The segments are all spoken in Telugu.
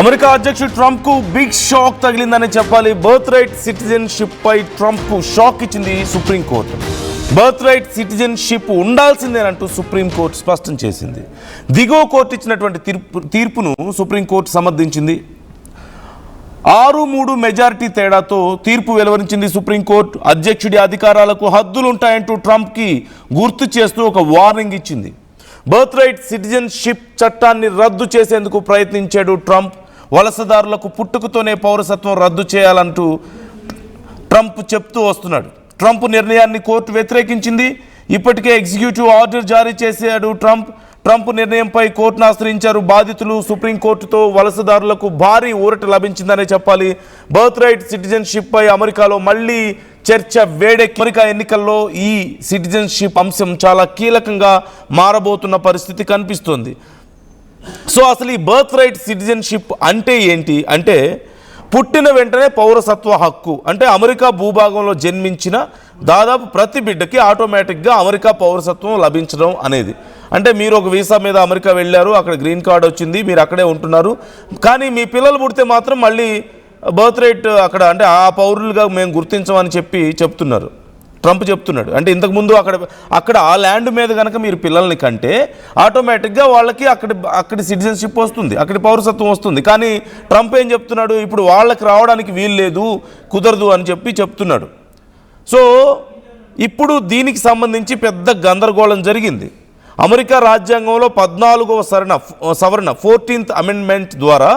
అమెరికా అధ్యక్షుడు ట్రంప్కు బిగ్ షాక్ తగిలిందని చెప్పాలి. బర్త్ రైట్ సిటిజన్షిప్ పై ట్రంప్కు షాక్ ఇచ్చింది సుప్రీంకోర్టు. బర్త్ రైట్ సిటిజన్షిప్ ఉండాల్సిందేనంటూ సుప్రీంకోర్టు స్పష్టం చేసింది. దిగువ కోర్టు ఇచ్చినటువంటి తీర్పును సుప్రీంకోర్టు సమర్థించింది. 6-3 మెజారిటీ తేడాతో తీర్పు వెలువరించింది సుప్రీంకోర్టు. అధ్యక్షుడి అధికారాలకు హద్దులుంటాయంటూ ట్రంప్కి గుర్తు చేస్తూ ఒక వార్నింగ్ ఇచ్చింది. బర్త్ రైట్ సిటిజన్షిప్ చట్టాన్ని రద్దు చేసేందుకు ప్రయత్నించాడు ట్రంప్. వలసదారులకు పుట్టుకతోనే పౌరసత్వం రద్దు చేయాలంటూ ట్రంప్ చెప్తూ వస్తున్నాడు. ట్రంప్ నిర్ణయాన్ని కోర్టు వ్యతిరేకించింది. ఇప్పటికే ఎగ్జిక్యూటివ్ ఆర్డర్ జారీ చేశాడు ట్రంప్ నిర్ణయంపై కోర్టును ఆశ్రయించారు బాధితులు. సుప్రీంకోర్టుతో వలసదారులకు భారీ ఊరట లభించిందనే చెప్పాలి. బర్త్ రైట్ సిటిజన్షిప్ పై అమెరికాలో మళ్ళీ చర్చ వేడెక్కి అమెరికా ఎన్నికల్లో ఈ సిటిజన్షిప్ అంశం చాలా కీలకంగా మారబోతున్న పరిస్థితి కనిపిస్తోంది. సో అసలు ఈ బర్త్ రైట్ సిటిజన్షిప్ అంటే ఏంటి అంటే, పుట్టిన వెంటనే పౌరసత్వ హక్కు. అంటే అమెరికా భూభాగంలో జన్మించిన దాదాపు ప్రతి బిడ్డకి ఆటోమేటిక్గా అమెరికా పౌరసత్వం లభించడం అనేది. అంటే మీరు ఒక వీసా మీద అమెరికా వెళ్ళారు, అక్కడ గ్రీన్ కార్డ్ వచ్చింది, మీరు అక్కడే ఉంటున్నారు. కానీ మీ పిల్లలు పుడితే మాత్రం మళ్ళీ బర్త్ రైట్ అక్కడ అంటే ఆ పౌరులుగా మేము గుర్తించమని చెప్తున్నారు ట్రంప్ చెప్తున్నాడు. అంటే ఇంతకుముందు అక్కడ ఆ ల్యాండ్ మీద కనుక మీరు పిల్లల్ని కంటే ఆటోమేటిక్గా వాళ్ళకి అక్కడి సిటిజన్షిప్ వస్తుంది, అక్కడి పౌరసత్వం వస్తుంది. కానీ ట్రంప్ ఏం చెప్తున్నాడు, ఇప్పుడు వాళ్ళకి రావడానికి వీలు లేదు, కుదరదు అని చెప్తున్నాడు. సో ఇప్పుడు దీనికి సంబంధించి పెద్ద గందరగోళం జరిగింది. అమెరికా రాజ్యాంగంలో 14వ సవరణ 14th అమెండ్మెంట్ ద్వారా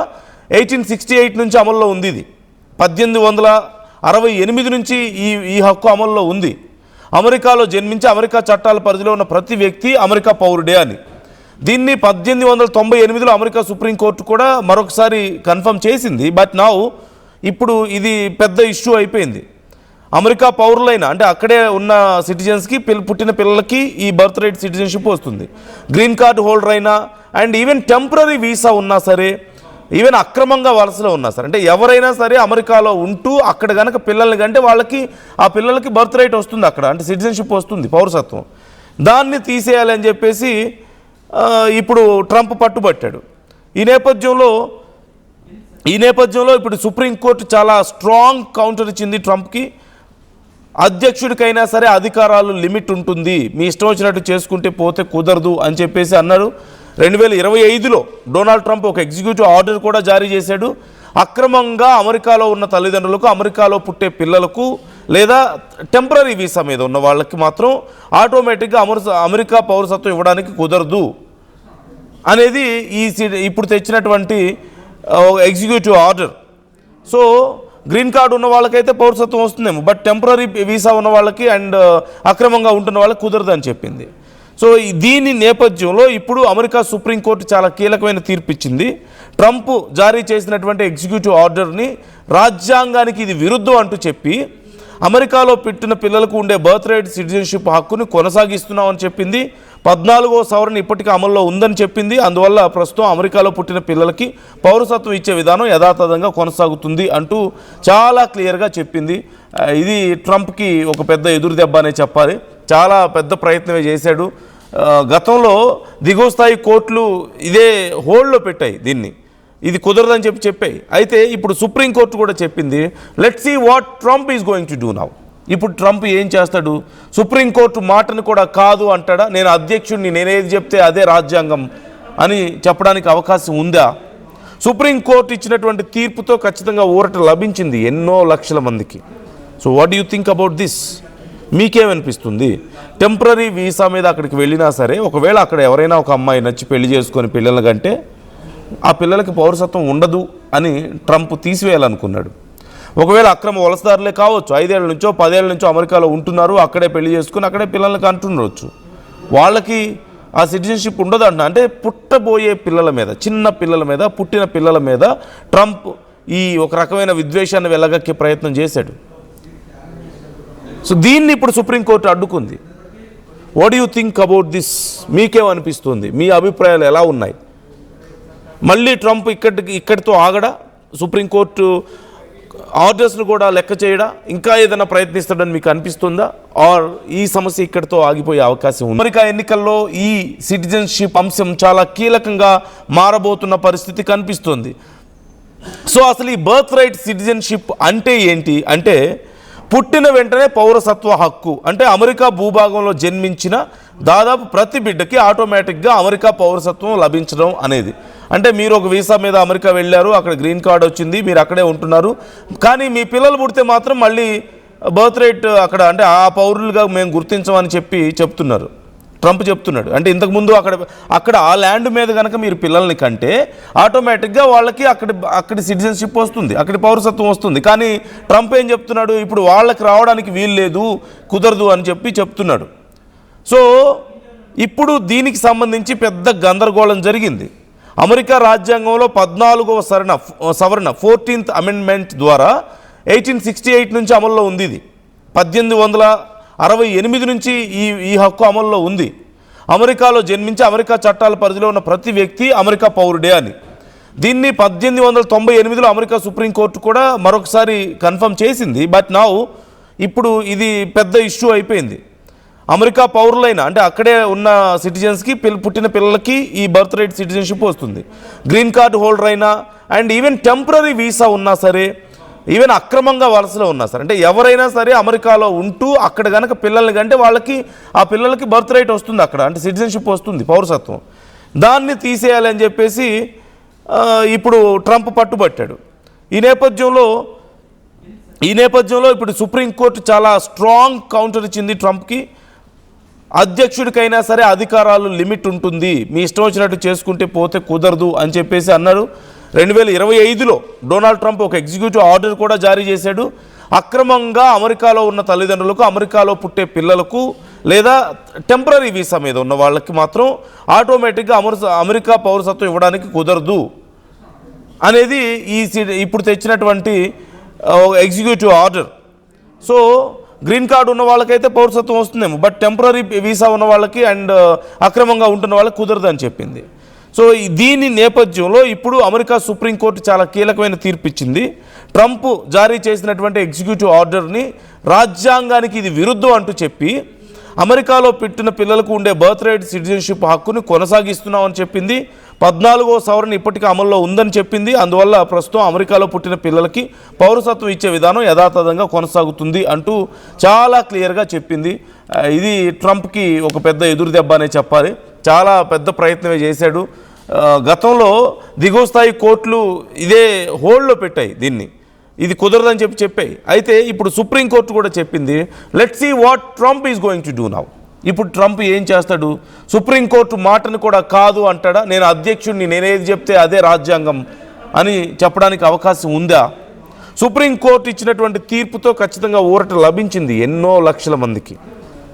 1868 నుంచి అమల్లో ఉంది. ఇది 1868 నుంచి ఈ హక్కు అమల్లో ఉంది. అమెరికాలో జన్మించి అమెరికా చట్టాల పరిధిలో ఉన్న ప్రతి వ్యక్తి అమెరికా పౌరుడే అని. దీన్ని 1898లో అమెరికా సుప్రీంకోర్టు కూడా మరొకసారి కన్ఫర్మ్ చేసింది. బట్ ఇప్పుడు ఇది పెద్ద ఇష్యూ అయిపోయింది. అమెరికా పౌరులైన అంటే అక్కడే ఉన్న సిటిజన్స్కి పుట్టిన పిల్లలకి ఈ బర్త్ రైట్ సిటిజన్షిప్ వస్తుంది. గ్రీన్ కార్డు హోల్డర్ అయినా అండ్ ఈవెన్ టెంపరరీ వీసా ఉన్నా సరే, ఈవెన్ అక్రమంగా వలసలో ఉన్నా సరే, అంటే ఎవరైనా సరే అమెరికాలో ఉంటూ అక్కడ కనుక పిల్లల్ని కంటే ఆ పిల్లలకి బర్త్ రైట్ వస్తుంది, అక్కడ అంటే సిటిజన్షిప్ వస్తుంది, పౌరసత్వం. దాన్ని తీసేయాలి అని చెప్పేసి ఇప్పుడు ట్రంప్ పట్టుబట్టాడు. ఈ నేపథ్యంలో ఇప్పుడు సుప్రీంకోర్టు చాలా స్ట్రాంగ్ కౌంటర్ ఇచ్చింది ట్రంప్కి. అధ్యక్షుడికైనా సరే అధికారాలు లిమిట్ ఉంటుంది, మీ ఇష్టం వచ్చినట్టు చేసుకుంటే పోతే కుదరదు అని చెప్పేసి అన్నారు. 2025లో డొనాల్డ్ ట్రంప్ ఒక ఎగ్జిక్యూటివ్ ఆర్డర్ కూడా జారీ చేశాడు. అక్రమంగా అమెరికాలో ఉన్న తల్లిదండ్రులకు, అమెరికాలో పుట్టే పిల్లలకు లేదా టెంపరరీ వీసా మీద ఉన్న వాళ్ళకి మాత్రం ఆటోమేటిక్గా అమెరికా పౌరసత్వం ఇవ్వడానికి కుదరదు అనేది ఇప్పుడు తెచ్చినటువంటి executive order. So green card ఉన్న వాళ్ళకైతే పౌరసత్వం వస్తుందేమో, బట్ టెంపరరీ వీసా ఉన్న వాళ్ళకి అండ్ అక్రమంగా ఉంటున్న వాళ్ళకి కుదరదు అని చెప్పింది. సో దీని నేపథ్యంలో ఇప్పుడు అమెరికా సుప్రీంకోర్టు చాలా కీలకమైన తీర్పు ఇచ్చింది. ట్రంప్ జారీ చేసినటువంటి ఎగ్జిక్యూటివ్ ఆర్డర్ని రాజ్యాంగానికి ఇది విరుద్ధం అంటూ చెప్పి అమెరికాలో పుట్టిన పిల్లలకు ఉండే బర్త్ రైట్ సిటిజన్షిప్ హక్కుని కొనసాగిస్తున్నామని చెప్పింది. 14వ సవరణ ఇప్పటికీ అమల్లో ఉందని చెప్పింది. అందువల్ల ప్రస్తుతం అమెరికాలో పుట్టిన పిల్లలకి పౌరసత్వం ఇచ్చే విధానం యథాతథంగా కొనసాగుతుంది అంటూ చాలా క్లియర్గా చెప్పింది. ఇది ట్రంప్కి ఒక పెద్ద ఎదురు దెబ్బ అనే చెప్పాలి. చాలా పెద్ద ప్రయత్నమే చేశాడు. గతంలో దిగువ స్థాయి కోర్టులు ఇదే హోల్డ్లో పెట్టాయి, దీన్ని ఇది కుదరదని చెప్పాయి. అయితే ఇప్పుడు సుప్రీంకోర్టు కూడా చెప్పింది, let's see what Trump is going to do now. ఇప్పుడు ట్రంప్ ఏం చేస్తాడు? సుప్రీంకోర్టు మాటను కూడా కాదు అంటాడా? నేను అధ్యక్షుడిని, నేనేది చెప్తే అదే రాజ్యాంగం అని చెప్పడానికి అవకాశం ఉందా? సుప్రీంకోర్టు ఇచ్చినటువంటి తీర్పుతో ఖచ్చితంగా ఊరట లభించింది ఎన్నో లక్షల మందికి. So what do you think about this? మీకేమనిపిస్తుంది? టెంపరరీ వీసా మీద అక్కడికి వెళ్ళినా సరే, ఒకవేళ అక్కడ ఎవరైనా ఒక అమ్మాయి నచ్చి పెళ్లి చేసుకొని పిల్లల కంటే ఆ పిల్లలకి పౌరసత్వం ఉండదు అని ట్రంప్ తీసివేయాలనుకున్నాడు. ఒకవేళ అక్రమ వలసదారులే కావచ్చు, 5 ఏళ్ల నుంచో 10 ఏళ్ల నుంచో అమెరికాలో ఉంటున్నారు, అక్కడే పెళ్లి చేసుకుని అక్కడే పిల్లలకి అంటుండవచ్చు, వాళ్ళకి ఆ సిటిజన్షిప్ ఉండదు అంటే పుట్టబోయే పిల్లల మీద, చిన్న పిల్లల మీద, పుట్టిన పిల్లల మీద ట్రంప్ ఈ ఒక రకమైన విద్వేషాన్ని వెళ్ళగక్కే ప్రయత్నం చేశాడు. సో దీన్ని ఇప్పుడు సుప్రీంకోర్టు అడ్డుకుంది. What do you think about this? మీకేమనిపిస్తుంది? మీ అభిప్రాయాలు ఎలా ఉన్నాయి? మళ్ళీ ట్రంప్ ఇక్కడితో ఆగడా? సుప్రీంకోర్టు ఆర్డర్స్ను కూడా లెక్క చేయడా? ఇంకా ఏదైనా ప్రయత్నిస్తాడని మీకు అనిపిస్తుందా? ఆర్ ఈ సమస్య ఇక్కడితో ఆగిపోయే అవకాశం ఉంది? అమెరికా ఎన్నికల్లో ఈ సిటిజన్షిప్ అంశం చాలా కీలకంగా మారబోతున్న పరిస్థితి కనిపిస్తుంది. సో అసలు ఈ బర్త్ రైట్ సిటిజన్షిప్ అంటే ఏంటి అంటే, పుట్టిన వెంటనే పౌరసత్వ హక్కు అంటే అమెరికా భూభాగంలో జన్మించిన దాదాపు ప్రతి బిడ్డకి ఆటోమేటిక్గా అమెరికా పౌరసత్వం లభించడం అనేది. అంటే మీరు ఒక వీసా మీద అమెరికా వెళ్ళారు, అక్కడ గ్రీన్ కార్డ్ వచ్చింది, మీరు అక్కడే ఉంటున్నారు, కానీ మీ పిల్లలు పుడితే మాత్రం మళ్ళీ బర్త్ రైట్ అక్కడ అంటే ఆ పౌరులుగా మేము గుర్తించమని చెప్తున్నారు ట్రంప్ చెప్తున్నాడు. అంటే ఇంతకుముందు అక్కడ ఆ ల్యాండ్ మీద కనుక మీరు పిల్లల్ని కంటే ఆటోమేటిక్గా వాళ్ళకి అక్కడి సిటిజన్షిప్ వస్తుంది, అక్కడి పౌరసత్వం వస్తుంది. కానీ ట్రంప్ ఏం చెప్తున్నాడు, ఇప్పుడు వాళ్ళకి రావడానికి వీలు లేదు, కుదరదు అని చెప్తున్నాడు. సో ఇప్పుడు దీనికి సంబంధించి పెద్ద గందరగోళం జరిగింది. అమెరికా రాజ్యాంగంలో 14వ సవరణ 14th అమెండ్మెంట్ ద్వారా 1868 నుంచి అమల్లో ఉంది. ఇది 1868 నుంచి ఈ హక్కు అమల్లో ఉంది. అమెరికాలో జన్మించి అమెరికా చట్టాల పరిధిలో ఉన్న ప్రతి వ్యక్తి అమెరికా పౌరుడే అని. దీన్ని 1898లో అమెరికా సుప్రీంకోర్టు కూడా మరొకసారి కన్ఫర్మ్ చేసింది. బట్ ఇప్పుడు ఇది పెద్ద ఇష్యూ అయిపోయింది. అమెరికా పౌరులైన అంటే అక్కడే ఉన్న సిటిజన్స్కి పుట్టిన పిల్లలకి ఈ బర్త్ రైట్ సిటిజన్షిప్ వస్తుంది. గ్రీన్ కార్డు హోల్డర్ అయినా అండ్ ఈవెన్ టెంపరరీ వీసా ఉన్నా సరే, ఈవెన్ అక్రమంగా వలసలో ఉన్నా సరే, అంటే ఎవరైనా సరే అమెరికాలో ఉంటూ అక్కడ కనుక పిల్లల్ని కంటే ఆ పిల్లలకి బర్త్ రైట్ వస్తుంది, అక్కడ అంటే సిటిజన్షిప్ వస్తుంది, పౌరసత్వం. దాన్ని తీసేయాలని చెప్పేసి ఇప్పుడు ట్రంప్ పట్టుబట్టాడు. ఈ నేపథ్యంలో ఇప్పుడు సుప్రీంకోర్టు చాలా స్ట్రాంగ్ కౌంటర్ ఇచ్చింది ట్రంప్కి. అధ్యక్షుడికైనా సరే అధికారాలు లిమిట్ ఉంటుంది, మీ ఇష్టం వచ్చినట్టు చేసుకుంటే పోతే కుదరదు అని చెప్పేసి అన్నారు. 2025లో డొనాల్డ్ ట్రంప్ ఒక ఎగ్జిక్యూటివ్ ఆర్డర్ కూడా జారీ చేశాడు. అక్రమంగా అమెరికాలో ఉన్న తల్లిదండ్రులకు, అమెరికాలో పుట్టే పిల్లలకు లేదా టెంపరరీ వీసా మీద ఉన్న వాళ్ళకి మాత్రం ఆటోమేటిక్గా అమెరికా పౌరసత్వం ఇవ్వడానికి కుదరదు అనేది ఇప్పుడు తెచ్చినటువంటి executive order. So green card ఉన్న వాళ్ళకైతే పౌరసత్వం వస్తుందేమో, బట్ టెంపరరీ వీసా ఉన్న వాళ్ళకి అండ్ అక్రమంగా ఉంటున్న వాళ్ళకి కుదరదు అని చెప్పింది. సో దీని నేపథ్యంలో ఇప్పుడు అమెరికా సుప్రీంకోర్టు చాలా కీలకమైన తీర్పు ఇచ్చింది. ట్రంప్ జారీ చేసినటువంటి ఎగ్జిక్యూటివ్ ఆర్డర్ని రాజ్యాంగానికి ఇది విరుద్ధం అంటూ చెప్పి అమెరికాలో పుట్టిన పిల్లలకు ఉండే బర్త్ రైట్ సిటిజన్షిప్ హక్కుని కొనసాగిస్తున్నామని చెప్పింది. 14వ సవరణ ఇప్పటికీ అమల్లో ఉందని చెప్పింది. అందువల్ల ప్రస్తుతం అమెరికాలో పుట్టిన పిల్లలకి పౌరసత్వం ఇచ్చే విధానం యథాతథంగా కొనసాగుతుంది అంటూ చాలా క్లియర్గా చెప్పింది. ఇది ట్రంప్కి ఒక పెద్ద ఎదురు దెబ్బ అనే చెప్పాలి. చాలా పెద్ద ప్రయత్నమే చేశాడు. గతంలో దిగువ స్థాయి కోర్టులు ఇదే హోల్డ్లో పెట్టాయి దీన్ని, ఇది కుదరదని చెప్పాయి. అయితే ఇప్పుడు సుప్రీంకోర్టు కూడా చెప్పింది, let's see what Trump is going to do now. ఇప్పుడు ట్రంప్ ఏం చేస్తాడు? సుప్రీంకోర్టు మాటను కూడా కాదు అంటాడా? నేను అధ్యక్షుడిని, నేనేది చెప్తే అదే రాజ్యాంగం అని చెప్పడానికి అవకాశం ఉందా? సుప్రీంకోర్టు ఇచ్చినటువంటి తీర్పుతో ఖచ్చితంగా ఊరట లభించింది ఎన్నో లక్షల మందికి.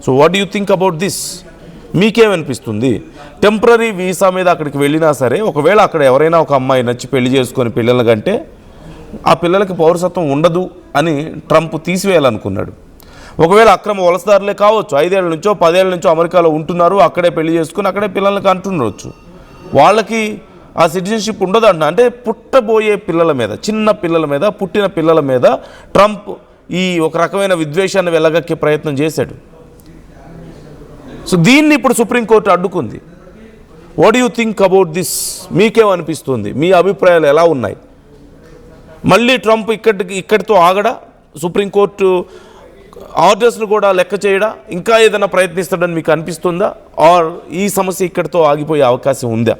So what you think about this? మీకేమనిపిస్తుంది? టెంపరరీ వీసా మీద అక్కడికి వెళ్ళినా సరే, ఒకవేళ అక్కడ ఎవరైనా ఒక అమ్మాయి నచ్చి పెళ్లి చేసుకొని పిల్లల కంటే ఆ పిల్లలకి పౌరసత్వం ఉండదు అని ట్రంప్ తీసివేయాలనుకున్నాడు. ఒకవేళ అక్రమ వలసదారులే కావచ్చు, 5 ఏళ్ల నుంచో 10 ఏళ్ల నుంచో అమెరికాలో ఉంటున్నారు, అక్కడే పెళ్లి చేసుకుని అక్కడే పిల్లలకి అంటుండవచ్చు, వాళ్ళకి ఆ సిటిజన్షిప్ ఉండదు అంటున్నా. అంటే పుట్టబోయే పిల్లల మీద, చిన్న పిల్లల మీద, పుట్టిన పిల్లల మీద ట్రంప్ ఈ ఒక రకమైన విద్వేషాన్ని వెళ్ళగక్కే ప్రయత్నం చేశాడు. సో దీన్ని ఇప్పుడు సుప్రీంకోర్టు అడ్డుకుంది. What you think about this? మీకేమనిపిస్తుంది? మీ అభిప్రాయాలు ఎలా ఉన్నాయి? మళ్ళీ ట్రంప్ ఇక్కడితో ఆగడా? సుప్రీంకోర్టు ఆర్డర్స్ను కూడా లెక్క చేయడా? ఇంకా ఏదైనా ప్రయత్నిస్తాడని మీకు అనిపిస్తుందా? ఆర్ ఈ సమస్య ఇక్కడితో ఆగిపోయే అవకాశం ఉందా?